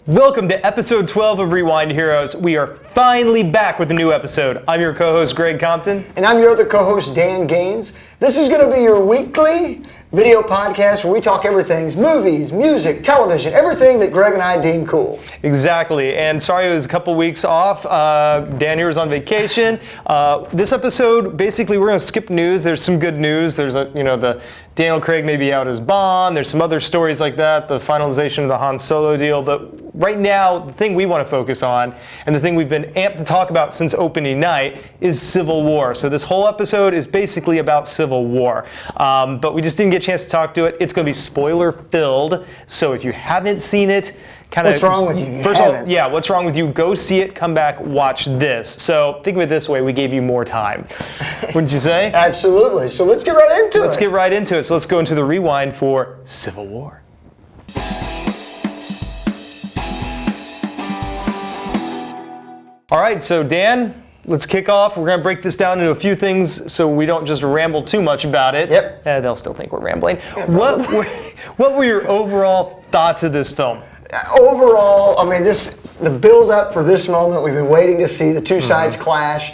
Welcome to episode 12 of Rewind Heroes. We are finally back with a new episode. I'm your co-host, Greg Compton. And I'm your other co-host, Dan Gaines. This is going to be your weekly video podcast where we talk everything, movies, music, television, everything that Greg and I deem cool. Exactly. And sorry it was a couple weeks off. Dan here was on vacation. This episode, basically, we're going to skip news. There's some good news. There's the Daniel Craig may be out as Bond. There's some other stories like that, the finalization of the Han Solo deal. But right now, the thing we want to focus on, and the thing we've been amped to talk about since opening night, is Civil War. So this whole episode is basically about Civil War. But we just didn't get a chance to talk to it. It's going to be spoiler-filled. So if you haven't seen it, what's wrong with you? First of all, yeah, what's wrong with you? Go see it, come back, watch this. So think of it this way, we gave you more time. Wouldn't you say? Absolutely. So let's get right into it. Let's get right into it. So let's go into the rewind for Civil War. All right, so Dan, let's kick off. We're going to break this down into a few things so we don't just ramble too much about it. Yep. They'll still think we're rambling. What were your overall thoughts of this film? Overall, the build-up for this moment, we've been waiting to see the two sides clash.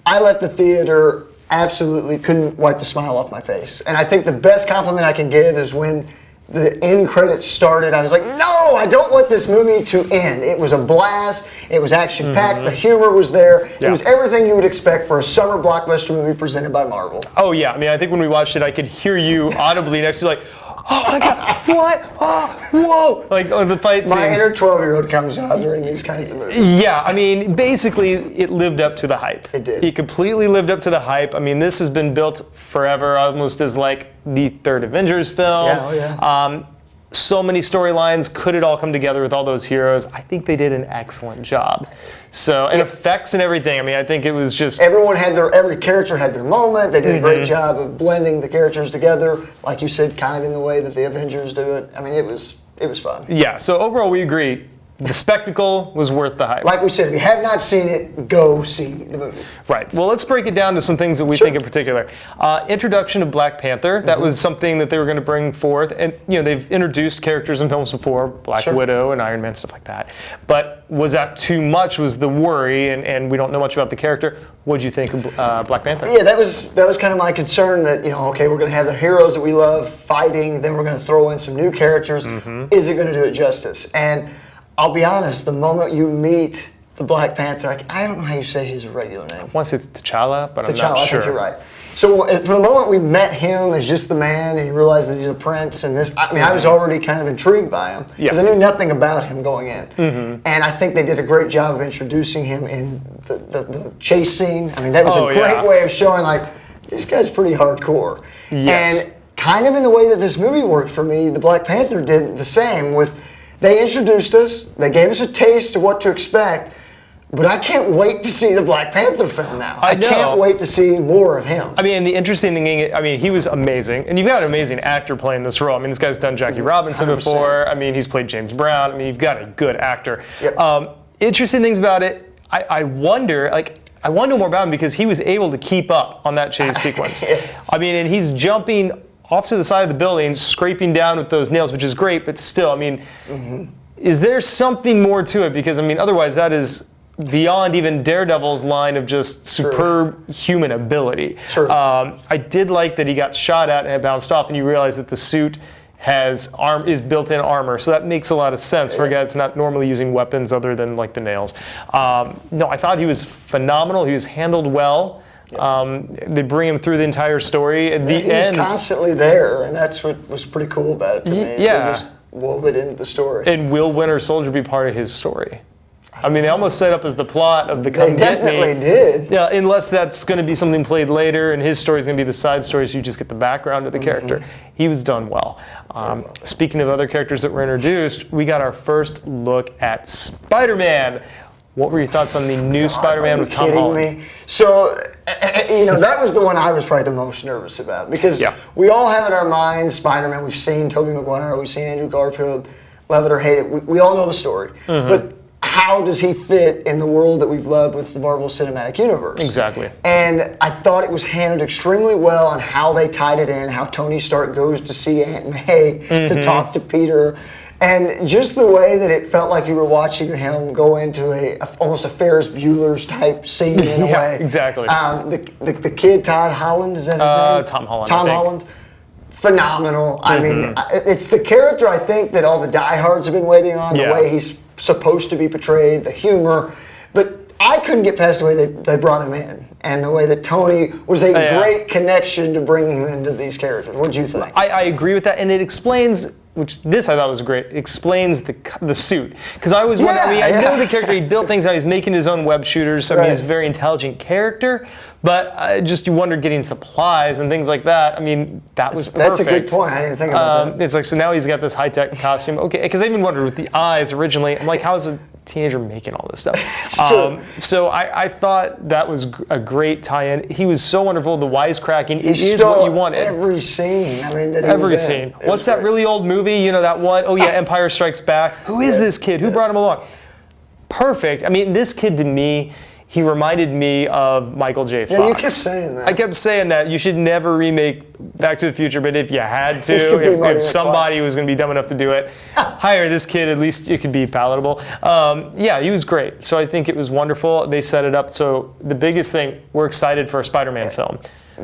I left the theater, absolutely couldn't wipe the smile off my face. And I think the best compliment I can give is when the end credits started, I was like, no, I don't want this movie to end. It was a blast. It was action-packed. The humor was there. Yeah. It was everything you would expect for a summer blockbuster movie presented by Marvel. Oh, yeah. I think when we watched it, I could hear you audibly next to like, oh my God, what? Oh, whoa. Like the fight scenes. My inner 12-year-old comes out during these kinds of movies. Yeah, basically, it lived up to the hype. It did. It completely lived up to the hype. This has been built forever, almost as like the third Avengers film. Yeah, oh yeah. So many storylines. Could it all come together with all those heroes? I think they did an excellent job. So, and effects and everything. I think it was just... Every character had their moment. They did a great job of blending the characters together, like you said, kind of in the way that the Avengers do it. It was fun. Yeah, so overall we agree. The spectacle was worth the hype. Like we said, if you have not seen it, go see the movie. Right. Well, let's break it down to some things that we think in particular. Introduction of Black Panther. That was something that they were going to bring forth. And, they've introduced characters in films before, Black Widow and Iron Man, stuff like that. But was that too much was the worry, and we don't know much about the character. What did you think of Black Panther? Yeah, that was kind of my concern that, okay, we're going to have the heroes that we love fighting, then we're going to throw in some new characters. Is it going to do it justice? And I'll be honest, the moment you meet the Black Panther, I don't know how you say his regular name. I want to say it's T'Challa, but I'm not sure. I think you're right. So for the moment we met him as just the man and you realize that he's a prince and this, I was already kind of intrigued by him because I knew nothing about him going in. And I think they did a great job of introducing him in the chase scene. That was a great way of showing like, this guy's pretty hardcore. Yes. And kind of in the way that this movie worked for me, the Black Panther did the same with... They introduced us, they gave us a taste of what to expect, but I can't wait to see the Black Panther film now. I can't wait to see more of him. The interesting thing, he was amazing, and you've got an amazing actor playing this role. This guy's done Jackie Robinson 100%. Before. He's played James Brown. You've got a good actor. Yep. Interesting things about it, I wonder more about him because he was able to keep up on that chase sequence. Yes. And he's jumping off to the side of the building, scraping down with those nails, which is great, but still, is there something more to it? Because, otherwise that is beyond even Daredevil's line of just superb human ability. True. I did like that he got shot at and it bounced off, and you realize that the suit is built-in armor, so that makes a lot of sense for a guy that's not normally using weapons other than like the nails. No, I thought he was phenomenal. He was handled well. They bring him through the entire story. At the end, he was constantly there, and that's what was pretty cool about it to me. Yeah. They just wove it into the story. And will Winter Soldier be part of his story? They almost set up as the plot of the Come They definitely did. Yeah, unless that's going to be something played later, and his story is going to be the side story, so you just get the background of the character. He was done well. Speaking of other characters that were introduced, we got our first look at SpiderMan. What were your thoughts on the new Spider-Man with Tom Holland? Me? So, that was the one I was probably the most nervous about because we all have in our minds Spider-Man. We've seen Tobey Maguire, we've seen Andrew Garfield, love it or hate it. We all know the story. But how does he fit in the world that we've loved with the Marvel Cinematic Universe? Exactly. And I thought it was handled extremely well on how they tied it in, how Tony Stark goes to see Aunt May to talk to Peter. And just the way that it felt like you were watching him go into almost a Ferris Bueller's type scene in a way. Exactly. The kid, Todd Holland, is that his name? Tom Holland. Tom Holland. Phenomenal. I mean, it's the character I think that all the diehards have been waiting on, the way he's supposed to be portrayed, the humor. But I couldn't get past the way they brought him in, and the way that Tony was a great connection to bringing him into these characters. What did you think? I agree with that, and it explains, which this I thought was great, explains the suit. Because I always wonder, I know the character, he built things out, he's making his own web shooters, so I mean, he's a very intelligent character, but just you wonder getting supplies and things like that. I mean, that was perfect. That's a good point. I didn't think about that. It's like, so now he's got this high-tech costume. Okay, because I even wondered with the eyes originally, I'm like, how is a teenager making all this stuff? It's true. So I thought that was a great tie-in. He was so wonderful. The wisecracking is stole what you wanted. every scene. I mean, that he Every was scene. in. What's that really old movie? You know that one? Oh yeah, Empire Strikes Back. Who is this kid? Who brought him along? Perfect. I mean, this kid to me, he reminded me of Michael J. Fox. Yeah, you kept saying that. I kept saying that you should never remake Back to the Future, but if you had It to, could be Marty if somebody was going to be dumb enough to do it, hire this kid. At least it could be palatable. Yeah, he was great. So I think it was wonderful. They set it up. So the biggest thing, we're excited for a SpiderMan film.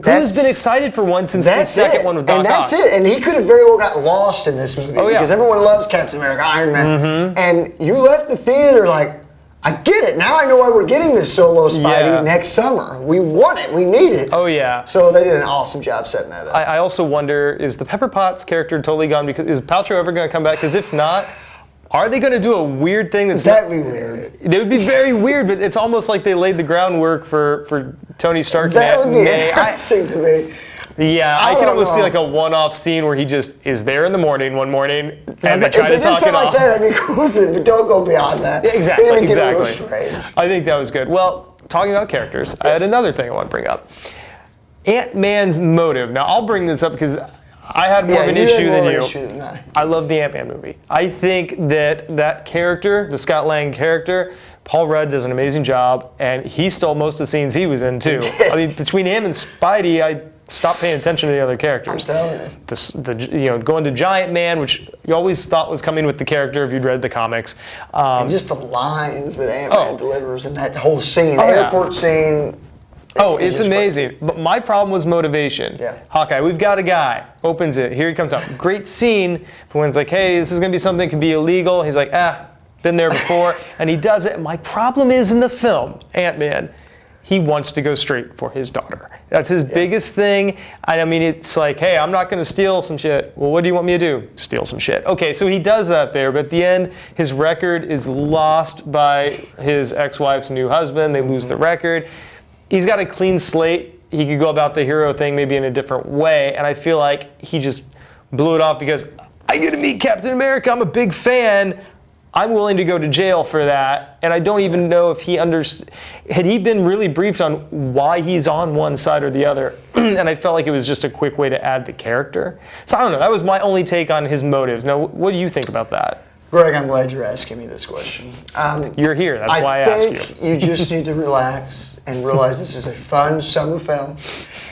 Who's been excited for one since the second one with Doc Ock? And that's it. And he could have very well got lost in this movie because everyone loves Captain America, Iron Man. And you left the theater like, I get it. Now I know why we're getting this solo Spidey next summer. We want it. We need it. Oh, yeah. So they did an awesome job setting that up. I also wonder, is the Pepper Potts character totally gone? Because is Paltrow ever going to come back? Because if not, are they going to do a weird thing that's That'd be weird. It would be very weird, but it's almost like they laid the groundwork for Tony Stark. That would be interesting to me. Yeah, I can almost see like a one-off scene where he just is there in the morning one morning and they try to talk it off. That'd be cool, but don't go beyond that. Yeah, exactly. Strange. I think that was good. Well, talking about characters, I had another thing I want to bring up. Ant-Man's motive. Now, I'll bring this up because I had more of an issue than you. I love the Ant-Man movie. I think that character, the Scott Lang character, Paul Rudd does an amazing job, and he stole most of the scenes he was in too. I mean, between him and Spidey, I stopped paying attention to the other characters. I'm telling you. Going to Giant Man, which you always thought was coming with the character if you'd read the comics. And just the lines that Ant-Man delivers in that whole scene, the airport scene. It's amazing. But my problem was motivation. Yeah. Hawkeye, we've got a guy. Opens it. Here he comes out. Great scene. But when it's like, hey, this is going to be something that could be illegal. He's like, been there before. And he does it. My problem is in the film, Ant-Man, he wants to go straight for his daughter. That's his biggest thing. I mean, it's like, hey, I'm not going to steal some shit. Well, what do you want me to do? Steal some shit. Okay, so he does that there, but at the end, his record is lost by his ex-wife's new husband. They lose the record. He's got a clean slate. He could go about the hero thing maybe in a different way, and I feel like he just blew it off because I get to meet Captain America. I'm a big fan. I'm willing to go to jail for that, and I don't even know if he had he been really briefed on why he's on one side or the other, and I felt like it was just a quick way to add the character. So I don't know, that was my only take on his motives. Now, what do you think about that? Greg, I'm glad you're asking me this question. You're here, that's why I asked you. I think you just need to relax and realize this is a fun summer film.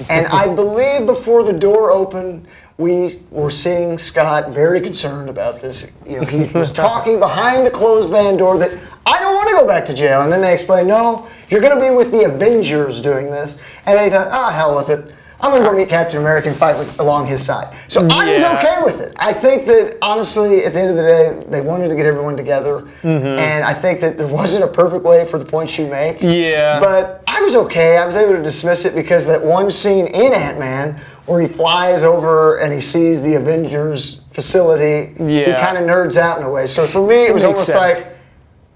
And I believe before the door opened, we were seeing Scott very concerned about this. You know, he was talking behind the closed van door that I don't want to go back to jail. And then they explained, no, you're going to be with the Avengers doing this. And they thought, hell with it. I'm going to go meet Captain America and fight along his side. So I was okay with it. I think that, honestly, at the end of the day, they wanted to get everyone together. And I think that there wasn't a perfect way for the points you make. Yeah. But I was okay. I was able to dismiss it because that one scene in Ant-Man where he flies over and he sees the Avengers facility, he kind of nerds out in a way. So for me, it was almost like,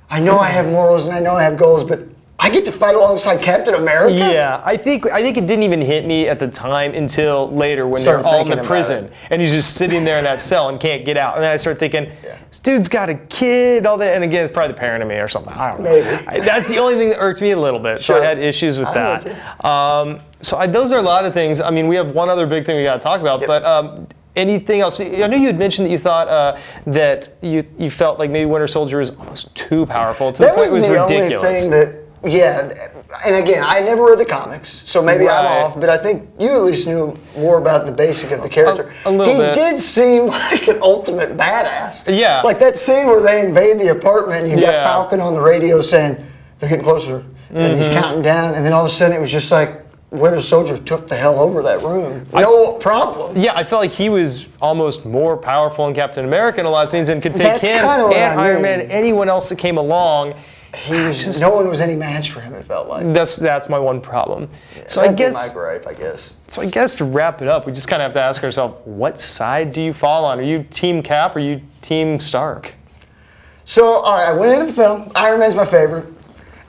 I know I have morals and I know I have goals, but I get to fight alongside Captain America? Yeah, I think it didn't even hit me at the time until later when they're all in the prison and he's just sitting there in that cell and can't get out. And then I start thinking, this dude's got a kid, all that. And again, it's probably the parent of me or something. I don't know. Maybe. That's the only thing that irked me a little bit. So I had issues with that. Those are a lot of things. I mean, we have one other big thing we got to talk about, but anything else? I know you had mentioned that you thought that you felt like maybe Winter Soldier was almost too powerful to the point it was ridiculous. Only thing that Yeah, and again, I never read the comics, so maybe I'm Right. off, but I think you at least knew more about the basic of the character. A little bit. He did seem like an ultimate badass. Yeah. Like that scene where they invade the apartment and you got Yeah. Falcon on the radio saying, they're getting closer, and he's counting down, and then all of a sudden it was just like, Winter Soldier took the hell over that room. No problem. Yeah, I felt like he was almost more powerful in Captain America in a lot of scenes and could take That's him kinda what and I Iron mean. Man, anyone else that came along. No one was any match for him, it felt like. That's my one problem. So That'd I be guess my gripe, I guess. So I guess to wrap it up, we just kind of have to ask ourselves, what side do you fall on? Are you Team Cap or are you Team Stark? So, all right, I went into the film. Iron Man's my favorite,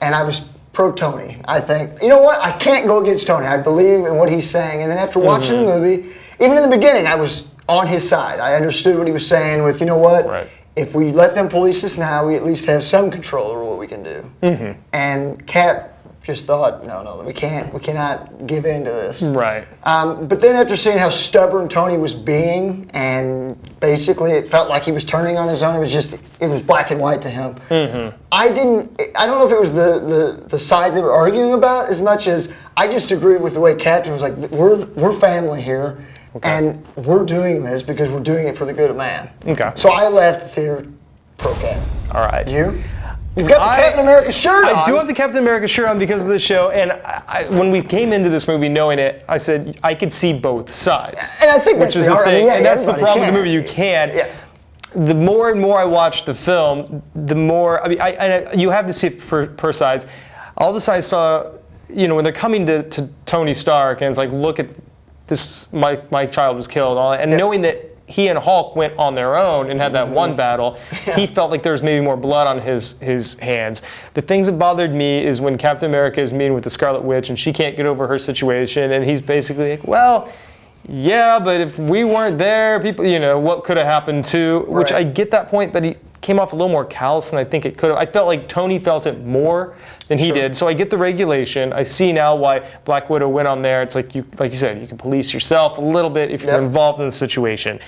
and I was pro Tony. I think, you know what? I can't go against Tony. I believe in what he's saying. And then after watching the movie, even in the beginning, I was on his side. I understood what he was saying with, you know what? Right. If we let them police us now, we at least have some control over what we can do. And Cap just thought, no, we cannot give in to this. Right. But then after seeing how stubborn Tony was being, and basically it felt like he was turning on his own, it was black and white to him. I don't know if it was the sides they were arguing about as much as I just agreed with the way Captain was like, we're family here, and we're doing this because we're doing it for the good of man. Okay. So I left the theater pro Cap. All right. You? You've got the Captain America shirt on. I do have the Captain America shirt on because of the show, and when we came into this movie knowing it, I said I could see both sides. And I think which that's is the thing, and that's the everybody problem with can. the movie. You can. Yeah. The more and more I watch the film, the more you have to see it per sides. All the sides saw, when they're coming to Tony Stark, and it's like, look at this, my child was killed, and knowing that he and Hulk went on their own and had that one battle, he felt like there was maybe more blood on his hands. The things that bothered me is when Captain America is meeting with the Scarlet Witch and she can't get over her situation, and he's basically like, well, yeah, but if we weren't there, people, what could have happened too? Which I get that point, but he came off a little more callous than I think it could have. I felt like Tony felt it more than he did. So I get the regulation. I see now why Black Widow went on there. It's like you said, you can police yourself a little bit if you're involved in the situation.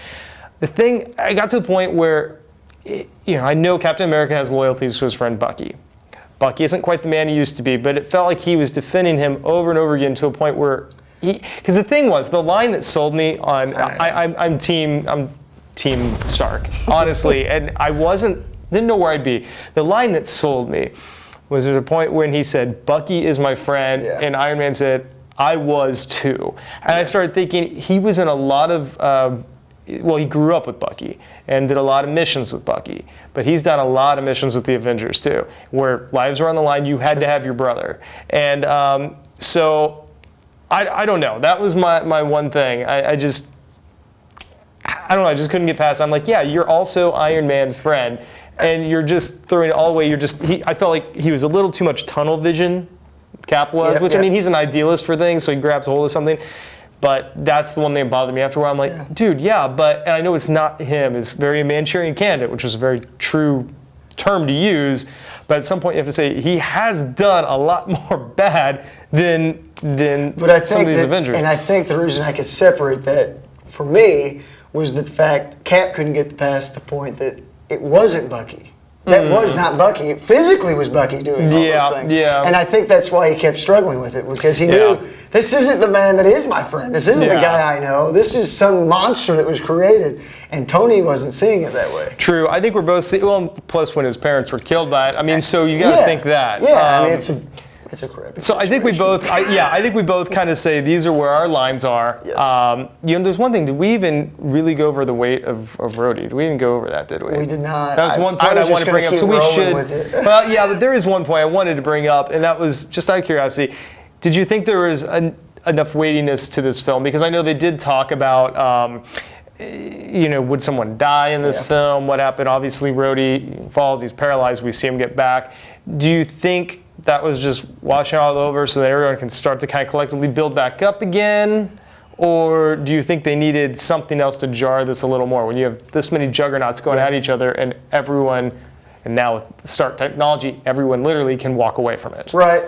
The thing, I got to the point where, I know Captain America has loyalties to his friend Bucky. Bucky isn't quite the man he used to be, but it felt like he was defending him over and over again to a point where because the thing was, the line that sold me on, I'm Team Stark, honestly, and I didn't know where I'd be. The line that sold me was there's a point when he said, Bucky is my friend, and Iron Man said, I was too. And I started thinking he was in a lot of, he grew up with Bucky and did a lot of missions with Bucky, but he's done a lot of missions with the Avengers too, where lives were on the line, you had to have your brother. And so I don't know, that was my one thing. I don't know, I just couldn't get past it. I'm like, yeah, you're also Iron Man's friend, and you're just throwing it all away. I felt like he was a little too much tunnel vision, Cap was, I mean, he's an idealist for things, so he grabs a hold of something. But that's the one thing that bothered me after a while. I'm like, dude, but and I know it's not him. It's very a Manchurian candidate, which was a very true term to use. But at some point you have to say he has done a lot more bad than some of these Avengers. And I think the reason I could separate that for me was the fact Cap couldn't get past the point that it wasn't Bucky. That was not Bucky. It physically was Bucky doing all those things. Yeah. And I think that's why he kept struggling with it, because he knew this isn't the man that is my friend. This isn't the guy I know. This is some monster that was created. And Tony wasn't seeing it that way. True. I think we're both plus when his parents were killed by it. I mean, so you got to think that. Yeah, I mean, it's a crappy So I think we both, I think we both kind of say these are where our lines are. Yes. There's one thing. Did we even really go over the weight of Rhodey? Did we even go over that? Did we? We did not. That was one point I wanted to bring up. So we should. Well, yeah, but there is one point I wanted to bring up, and that was just out of curiosity. Did you think there was enough weightiness to this film? Because I know they did talk about. Would someone die in this film? What happened? Obviously, Rhodey falls. He's paralyzed. We see him get back. Do you think that was just washing all over so that everyone can start to kind of collectively build back up again? Or do you think they needed something else to jar this a little more? When you have this many juggernauts going at each other and everyone, and now with Stark technology, everyone literally can walk away from it. Right.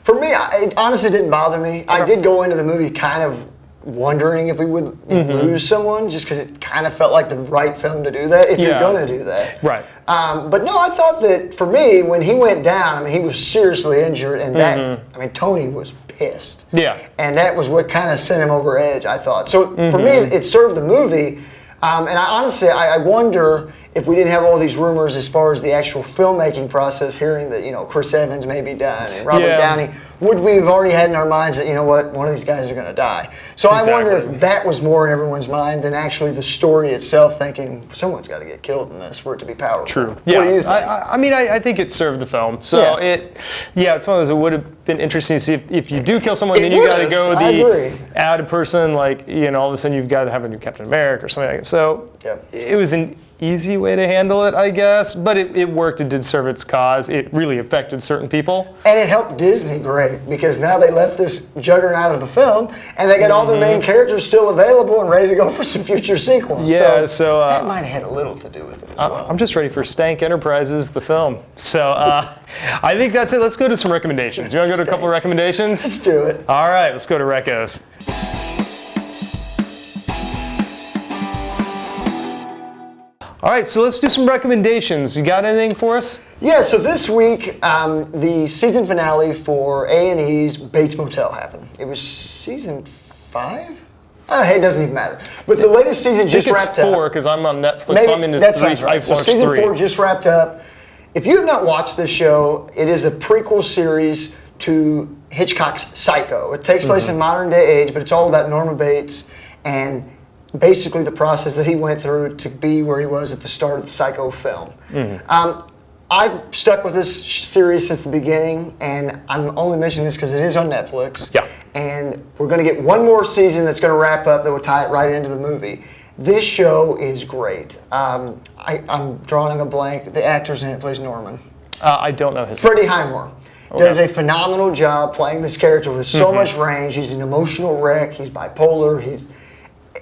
For me, it honestly didn't bother me. I did go into the movie kind of wondering if we would lose someone, just because it kind of felt like the right film to do that, if you're going to do that. Right. But no, I thought that for me, when he went down, I mean, he was seriously injured, and that, I mean, Tony was pissed. Yeah. And that was what kind of sent him over edge, I thought. So for me, it served the movie. And I honestly, I wonder if we didn't have all these rumors as far as the actual filmmaking process, hearing that, you know, Chris Evans may be done and Robert Downey, would we have already had in our minds that, you know what, one of these guys are going to die? So I wonder if that was more in everyone's mind than actually the story itself, thinking someone's got to get killed in this for it to be powerful. True. Yeah. What do you think? I mean, I think it served the film. So it's one of those. It would have been interesting to see if you do kill someone, then you got to go the added person, like, you know, all of a sudden you've got to have a new Captain America or something like that. So it was an easy way to handle it, I guess, but it worked. It did serve its cause. It really affected certain people. And it helped Disney great, because now they left this juggernaut of the film, and they got all the main characters still available and ready to go for some future sequels. Yeah, so that might have had a little to do with it as well. I'm just ready for Stank Enterprises, the film. So I think that's it. Let's go to some recommendations. You want to go to a couple of recommendations? Let's do it. All right, let's go to Recos. All right, so let's do some recommendations. You got anything for us? Yeah, so this week, the season finale for A&E's Bates Motel happened. It was season 5? Hey, it doesn't even matter. But the latest season just wrapped up. It's 4, because I'm on Netflix, so I'm into 3. Right. So season 4 just wrapped up. If you have not watched this show, it is a prequel series to Hitchcock's Psycho. It takes place in modern day age, but it's all about Norman Bates and basically the process that he went through to be where he was at the start of the Psycho film. I've stuck with this series since the beginning, and I'm only mentioning this because it is on Netflix. Yeah. And we're going to get one more season that's going to wrap up that will tie it right into the movie. This show is great. I'm drawing a blank. The actor's name plays Norman. I don't know his Freddie Highmore. Does a phenomenal job playing this character with so much range. He's an emotional wreck. He's bipolar.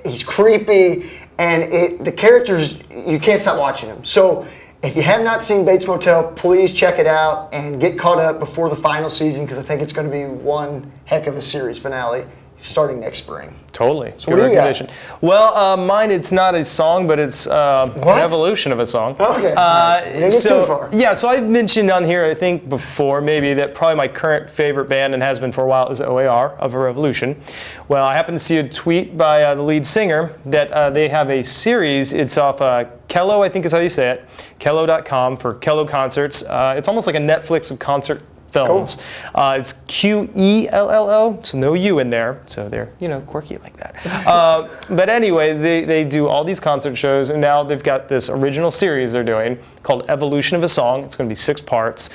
He's creepy, and the characters, you can't stop watching them. So if you have not seen Bates Motel, please check it out and get caught up before the final season, because I think it's going to be one heck of a series finale starting next spring. Totally. So what do you got? Well, mine, it's not a song, but it's an evolution of a song. Okay. Didn't get too far. Yeah, so I've mentioned on here, I think before maybe, that probably my current favorite band, and has been for a while, is OAR, of a Revolution. Well, I happened to see a tweet by the lead singer that they have a series. It's off Kello, I think is how you say it, Kello.com, for Kello Concerts. It's almost like a Netflix of concert films. Cool. It's QELLO, so no U in there, so they're, you know, quirky like that. But anyway, they do all these concert shows, and now they've got this original series they're doing called Evolution of a Song. It's going to be 6 parts.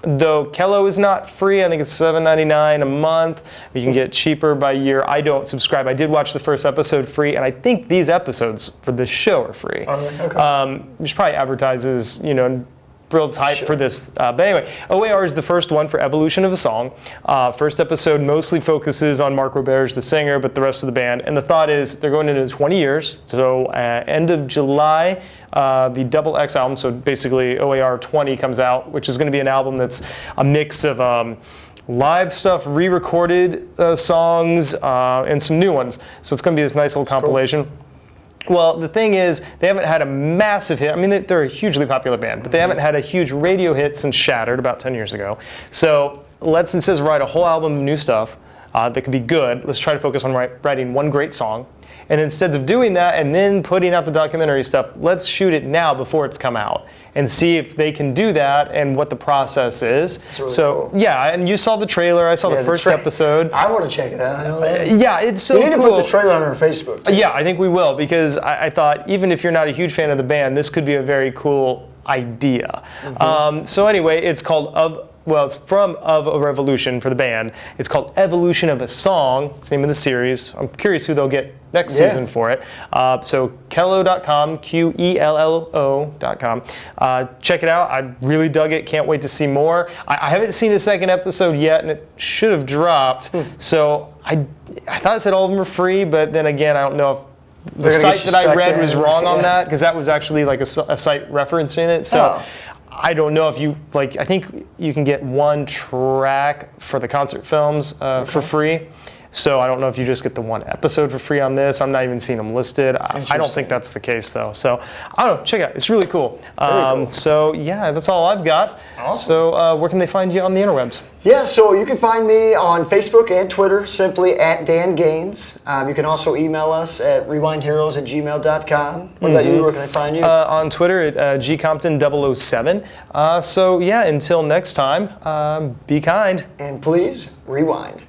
Though Kello is not free, I think it's $7.99 a month. You can get it cheaper by year. I don't subscribe. I did watch the first episode free, and I think these episodes for this show are free. Which probably advertises, you know, builds hype for this. But anyway, OAR is the first one for Evolution of a Song. First episode mostly focuses on Mark Roberge, the singer, but the rest of the band. And the thought is they're going into 20 years. So end of July, the Double X album, so basically OAR 20 comes out, which is going to be an album that's a mix of live stuff, re-recorded songs, and some new ones. So it's going to be this nice little compilation. Cool. Well, the thing is, they haven't had a massive hit. I mean, they're a hugely popular band, but they haven't had a huge radio hit since Shattered about 10 years ago. So let's, instead of write a whole album of new stuff that can be good, let's try to focus on writing one great song. And instead of doing that and then putting out the documentary stuff, let's shoot it now before it's come out and see if they can do that and what the process is. Really cool. Yeah, and you saw the trailer. I saw the first episode. I want to check it out. I know that. Yeah, it's so cool. We need to put the trailer on our Facebook too. Yeah, I think we will, because I thought even if you're not a huge fan of the band, this could be a very cool idea. So anyway, it's called it's from Of a Revolution for the band. It's called Evolution of a Song. It's the name of the series. I'm curious who they'll get next season for it. So Kello.com, QELLO.com. Check it out. I really dug it. Can't wait to see more. I haven't seen a second episode yet, and it should have dropped. So I thought it said all of them were free, but then again, I don't know if the site that I read was wrong on that, because that was actually like a site referencing it. So I don't know if you, I think you can get one track for the concert films for free. So I don't know if you just get the one episode for free on this. I'm not even seeing them listed. I don't think that's the case though. So I don't know. Check it out. It's really cool. Cool. So yeah, that's all I've got. Awesome. So where can they find you on the interwebs? Yeah, so you can find me on Facebook and Twitter, simply @DanGaines. You can also email us at rewindheroes@gmail.com. What about you? Where can they find you? On Twitter at gcompton007. So yeah, until next time, be kind. And please, rewind.